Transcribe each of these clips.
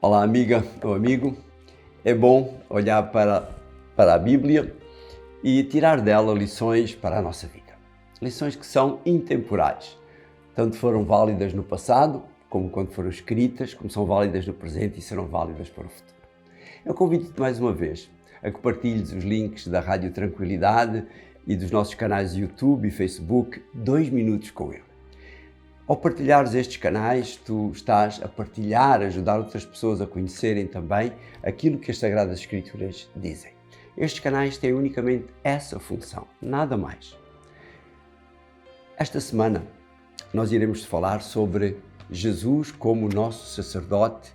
Olá, amiga ou amigo. É bom olhar para a Bíblia e tirar dela lições para a nossa vida. Lições que são intemporais. Tanto foram válidas no passado, como quando foram escritas, como são válidas no presente e serão válidas para o futuro. Eu convido-te mais uma vez a que partilhes os links da Rádio Tranquilidade e dos nossos canais YouTube e Facebook 2 minutos com ele. Ao partilhares estes canais, tu estás a partilhar, a ajudar outras pessoas a conhecerem também aquilo que as Sagradas Escrituras dizem. Estes canais têm unicamente essa função, nada mais. Esta semana nós iremos falar sobre Jesus como nosso sacerdote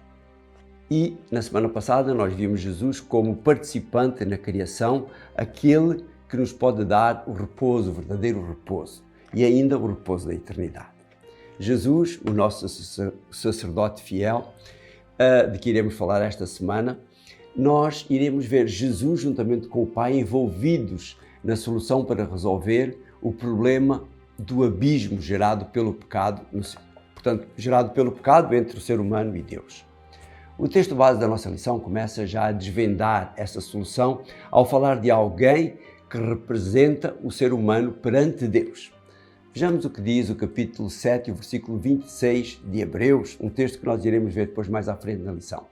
e na semana passada nós vimos Jesus como participante na criação, aquele que nos pode dar o repouso, o verdadeiro repouso e ainda o repouso da eternidade. Jesus, o nosso sacerdote fiel, de que iremos falar esta semana, nós iremos ver Jesus juntamente com o Pai envolvidos na solução para resolver o problema do abismo gerado pelo pecado, portanto, gerado pelo pecado entre o ser humano e Deus. O texto base da nossa lição começa já a desvendar essa solução ao falar de alguém que representa o ser humano perante Deus. Vejamos o que diz o capítulo 7, o versículo 26 de Hebreus, um texto que nós iremos ver depois mais à frente na lição.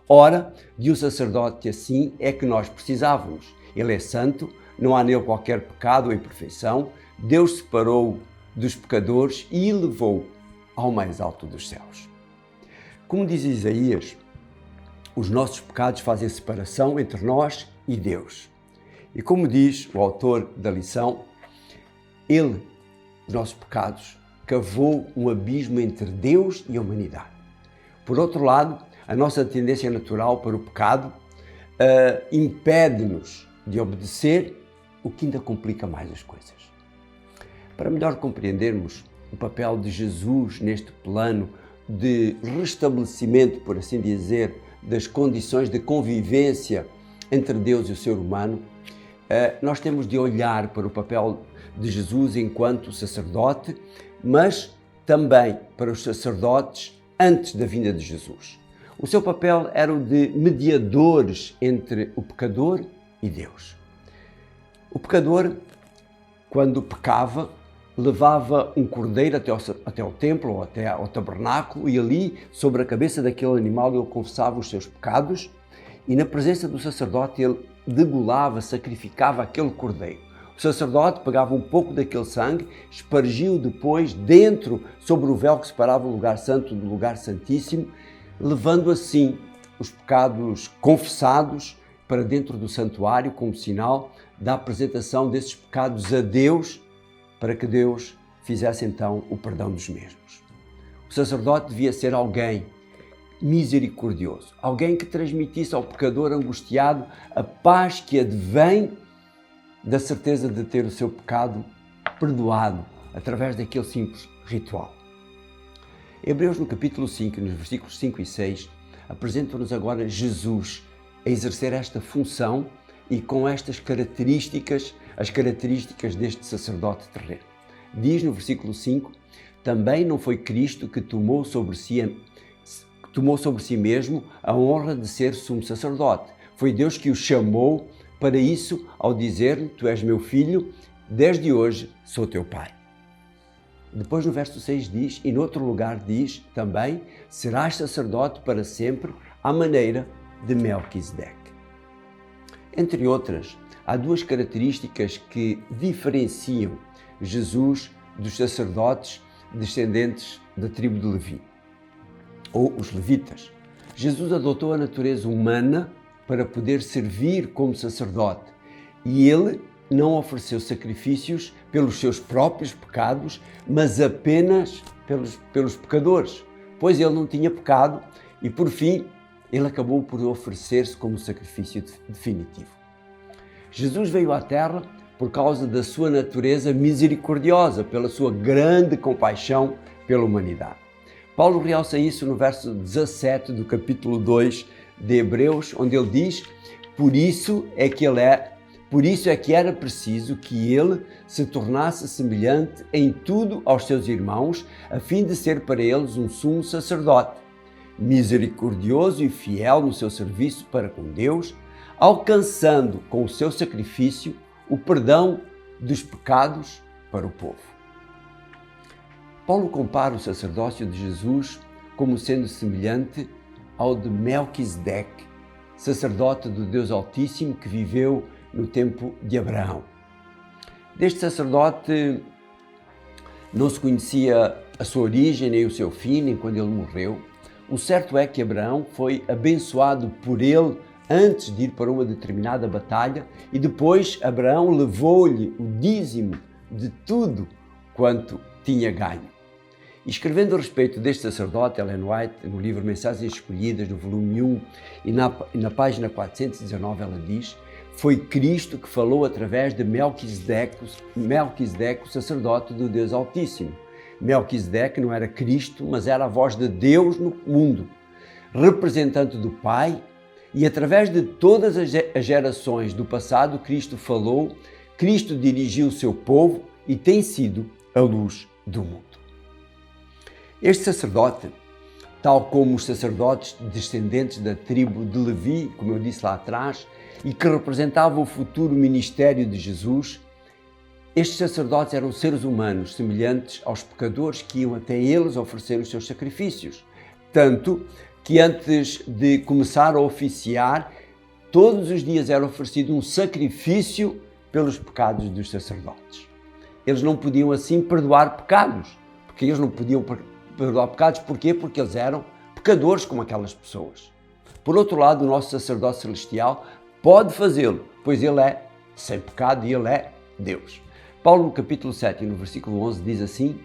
Ora, de um sacerdote assim é que nós precisávamos. Ele é santo, não há nele qualquer pecado ou imperfeição. Deus separou dos pecadores e levou ao mais alto dos céus. Como diz Isaías, os nossos pecados fazem separação entre nós e Deus. E como diz o autor da lição, os nossos pecados, cavou um abismo entre Deus e a humanidade. Por outro lado, a nossa tendência natural para o pecado impede-nos de obedecer, o que ainda complica mais as coisas. Para melhor compreendermos o papel de Jesus neste plano de restabelecimento, por assim dizer, das condições de convivência entre Deus e o ser humano, nós temos de olhar para o papel de Jesus enquanto sacerdote, mas também para os sacerdotes antes da vinda de Jesus. O seu papel era o de mediadores entre o pecador e Deus. O pecador, quando pecava, levava um cordeiro até ao templo ou até ao tabernáculo e ali, sobre a cabeça daquele animal, ele confessava os seus pecados e na presença do sacerdote ele degolava, sacrificava aquele cordeiro. O sacerdote pegava um pouco daquele sangue, espargia-o depois sobre o véu que separava o lugar santo do lugar santíssimo, levando assim os pecados confessados para dentro do santuário como sinal da apresentação desses pecados a Deus, para que Deus fizesse então o perdão dos mesmos. O sacerdote devia ser alguém misericordioso, alguém que transmitisse ao pecador angustiado a paz que advém da certeza de ter o seu pecado perdoado através daquele simples ritual. Hebreus, no capítulo 5, nos versículos 5 e 6, apresenta-nos agora Jesus a exercer esta função e com estas características, as características deste sacerdote terreno. Diz no versículo 5, também não foi Cristo que tomou sobre si mesmo a honra de ser sumo sacerdote. Foi Deus que o chamou para isso ao dizer-lhe, tu és meu filho, desde hoje sou teu pai. Depois no verso 6 diz, e noutro lugar diz também, serás sacerdote para sempre, à maneira de Melquisedeque. Entre outras, há duas características que diferenciam Jesus dos sacerdotes descendentes da tribo de Levi, ou os levitas. Jesus adotou a natureza humana para poder servir como sacerdote e ele não ofereceu sacrifícios pelos seus próprios pecados, mas apenas pelos pecadores, pois ele não tinha pecado e por fim ele acabou por oferecer-se como sacrifício definitivo. Jesus veio à terra por causa da sua natureza misericordiosa, pela sua grande compaixão pela humanidade. Paulo realça isso no verso 17 do capítulo 2 de Hebreus, onde ele diz, por isso é que era preciso que ele se tornasse semelhante em tudo aos seus irmãos, a fim de ser para eles um sumo sacerdote, misericordioso e fiel no seu serviço para com Deus, alcançando com o seu sacrifício o perdão dos pecados para o povo. Paulo compara o sacerdócio de Jesus como sendo semelhante ao de Melquisedeque, sacerdote do Deus Altíssimo que viveu no tempo de Abraão. Deste sacerdote não se conhecia a sua origem nem o seu fim, nem quando ele morreu. O certo é que Abraão foi abençoado por ele antes de ir para uma determinada batalha e depois Abraão levou-lhe o dízimo de tudo quanto tinha ganho. E escrevendo a respeito deste sacerdote, Ellen White, no livro Mensagens Escolhidas, no volume 1, e na página 419, ela diz: foi Cristo que falou através de Melquisedeque, o sacerdote do Deus Altíssimo. Melquisedeque não era Cristo, mas era a voz de Deus no mundo, representante do Pai, e através de todas as gerações do passado, Cristo falou, Cristo dirigiu o seu povo e tem sido a luz do mundo. Este sacerdote, tal como os sacerdotes descendentes da tribo de Levi, como eu disse lá atrás, e que representavam o futuro ministério de Jesus, estes sacerdotes eram seres humanos semelhantes aos pecadores que iam até eles oferecer os seus sacrifícios. Tanto que antes de começar a oficiar, todos os dias era oferecido um sacrifício pelos pecados dos sacerdotes. Eles não podiam assim perdoar pecados, porque eles não podiam perdoar pecados. Porquê? Porque eles eram pecadores como aquelas pessoas. Por outro lado, o nosso sacerdote celestial pode fazê-lo, pois ele é sem pecado e ele é Deus. Paulo, no capítulo 7 e no versículo 11, diz assim: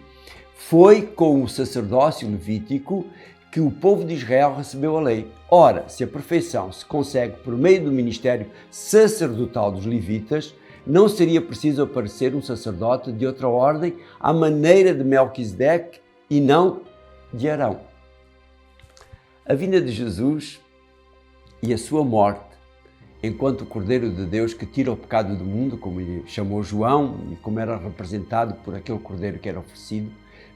foi com o sacerdócio levítico que o povo de Israel recebeu a lei. Ora, se a perfeição se consegue por meio do ministério sacerdotal dos levitas, não seria preciso aparecer um sacerdote de outra ordem à maneira de Melquisedeque e não de Arão. A vinda de Jesus e a sua morte, enquanto o Cordeiro de Deus que tira o pecado do mundo, como lhe chamou João e como era representado por aquele Cordeiro que era oferecido,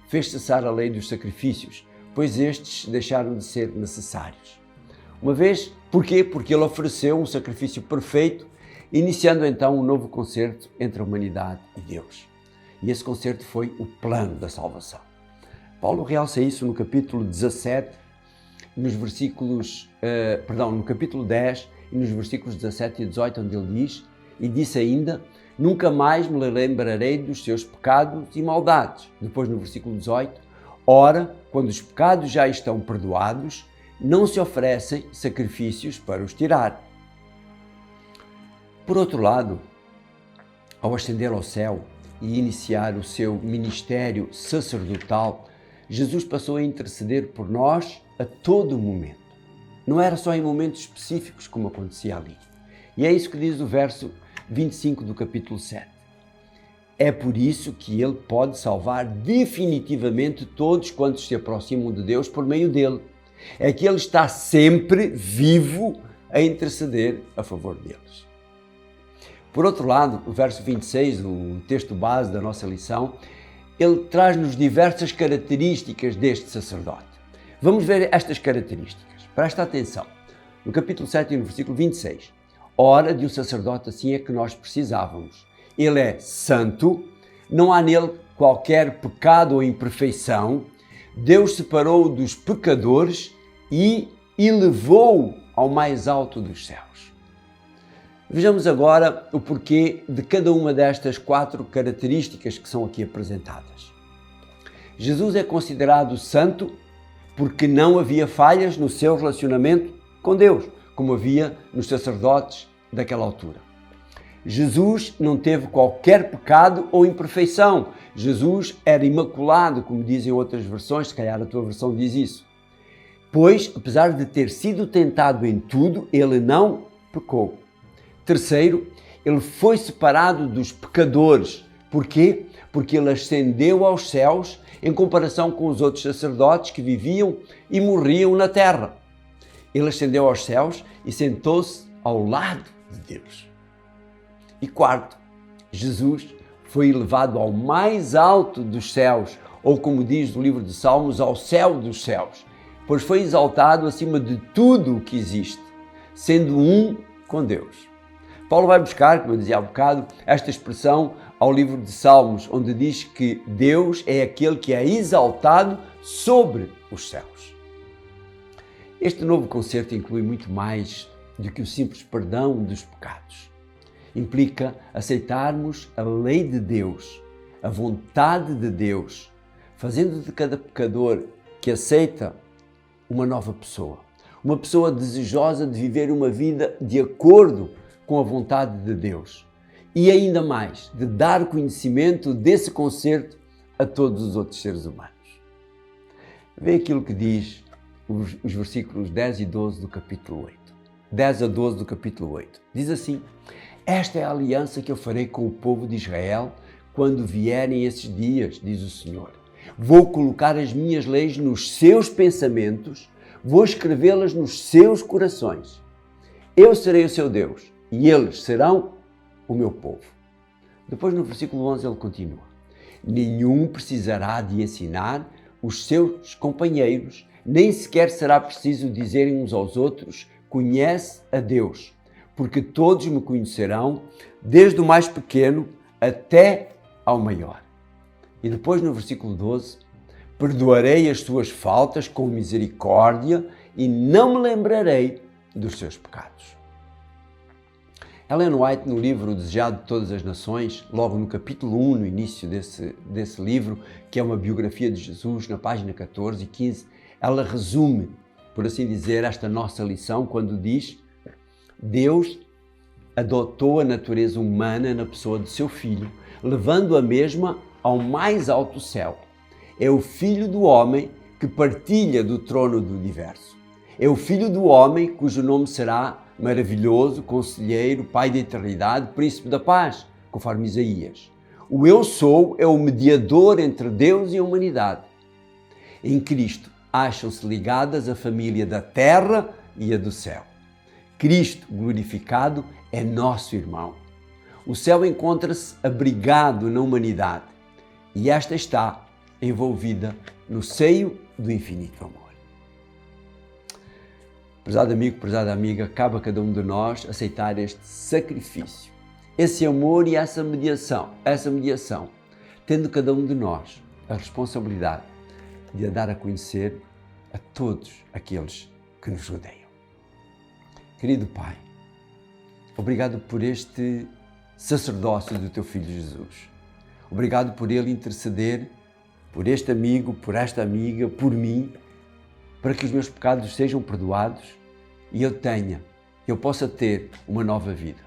fez cessar a lei dos sacrifícios, pois estes deixaram de ser necessários. Uma vez, porquê? Porque ele ofereceu um sacrifício perfeito, iniciando então um novo concerto entre a humanidade e Deus. E esse concerto foi o plano da salvação. Paulo realça isso no capítulo 17, no capítulo 10 e nos versículos 17 e 18, onde ele diz, e disse ainda: nunca mais me lembrarei dos seus pecados e maldades. Depois no versículo 18, ora, quando os pecados já estão perdoados, não se oferecem sacrifícios para os tirar. Por outro lado, ao ascender ao céu e iniciar o seu ministério sacerdotal, Jesus passou a interceder por nós a todo momento. Não era só em momentos específicos como acontecia ali. E é isso que diz o verso 25 do capítulo 7. É por isso que ele pode salvar definitivamente todos quantos se aproximam de Deus por meio dele. É que ele está sempre vivo a interceder a favor deles. Por outro lado, o verso 26, o texto base da nossa lição, ele traz-nos diversas características deste sacerdote. Vamos ver estas características. Presta atenção. No capítulo 7 e no versículo 26. Ora, de um sacerdote assim é que nós precisávamos. Ele é santo, não há nele qualquer pecado ou imperfeição. Deus separou-o dos pecadores e elevou-o ao mais alto dos céus. Vejamos agora o porquê de cada uma destas 4 características que são aqui apresentadas. Jesus é considerado santo porque não havia falhas no seu relacionamento com Deus, como havia nos sacerdotes daquela altura. Jesus não teve qualquer pecado ou imperfeição. Jesus era imaculado, como dizem outras versões, se calhar a tua versão diz isso. Pois, apesar de ter sido tentado em tudo, ele não pecou. Terceiro, ele foi separado dos pecadores. Porquê? Porque ele ascendeu aos céus em comparação com os outros sacerdotes que viviam e morriam na terra. Ele ascendeu aos céus e sentou-se ao lado de Deus. E quarto, Jesus foi elevado ao mais alto dos céus, ou como diz o livro de Salmos, ao céu dos céus. pois foi exaltado acima de tudo o que existe, sendo um com Deus. Paulo vai buscar, como eu dizia há bocado, esta expressão ao livro de Salmos, onde diz que Deus é aquele que é exaltado sobre os céus. Este novo concerto inclui muito mais do que o simples perdão dos pecados. Implica aceitarmos a lei de Deus, a vontade de Deus, fazendo de cada pecador que aceita uma nova pessoa. Uma pessoa desejosa de viver uma vida de acordo com a vontade de Deus. E ainda mais, de dar conhecimento desse concerto a todos os outros seres humanos. Vê aquilo que diz os versículos 10 e 12 do capítulo 8. 10 a 12 do capítulo 8. Diz assim: esta é a aliança que eu farei com o povo de Israel quando vierem esses dias, diz o Senhor. Vou colocar as minhas leis nos seus pensamentos, vou escrevê-las nos seus corações. Eu serei o seu Deus e eles serão o meu povo. Depois no versículo 11 ele continua: nenhum precisará de ensinar os seus companheiros, nem sequer será preciso dizerem uns aos outros: conhece a Deus, porque todos me conhecerão, desde o mais pequeno até ao maior. E depois no versículo 12: perdoarei as suas faltas com misericórdia e não me lembrarei dos seus pecados. Ellen White, no livro O Desejado de Todas as Nações, logo no capítulo 1, no início desse livro, que é uma biografia de Jesus, na página 14 e 15, ela resume, por assim dizer, esta nossa lição quando diz: Deus adotou a natureza humana na pessoa de seu Filho, levando a mesma ao mais alto céu. É o Filho do homem que partilha do trono do universo. É o Filho do homem cujo nome será Maravilhoso, Conselheiro, Pai da Eternidade, Príncipe da Paz, conforme Isaías. O Eu Sou é o mediador entre Deus e a humanidade. Em Cristo acham-se ligadas a família da terra e a do céu. Cristo glorificado é nosso irmão. O céu encontra-se abrigado na humanidade e esta está envolvida no seio do infinito amor. Prezado amigo, prezada amiga, cabe a cada um de nós aceitar este sacrifício, esse amor e essa mediação, tendo cada um de nós a responsabilidade de a dar a conhecer a todos aqueles que nos rodeiam. Querido Pai, obrigado por este sacerdócio do Teu Filho Jesus. Obrigado por Ele interceder por este amigo, por esta amiga, por mim, para que os meus pecados sejam perdoados e eu possa ter uma nova vida.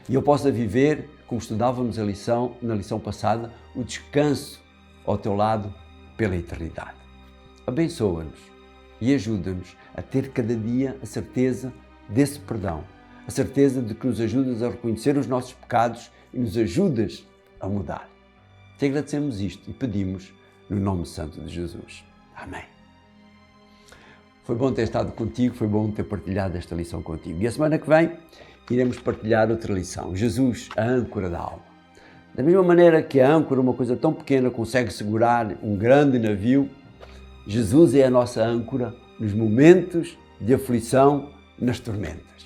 E eu possa viver, como estudávamos na lição passada, o descanso ao Teu lado pela eternidade. Abençoa-nos e ajuda-nos a ter cada dia a certeza desse perdão, a certeza de que nos ajudas a reconhecer os nossos pecados e nos ajudas a mudar. Te agradecemos isto e pedimos no nome santo de Jesus. Amém. Foi bom ter estado contigo, foi bom ter partilhado esta lição contigo. E a semana que vem iremos partilhar outra lição. Jesus, a âncora da alma. Da mesma maneira que a âncora, uma coisa tão pequena, consegue segurar um grande navio, Jesus é a nossa âncora nos momentos de aflição, nas tormentas.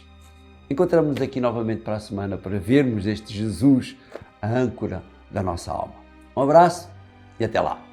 Encontramos-nos aqui novamente para a semana para vermos este Jesus, a âncora da nossa alma. Um abraço e até lá.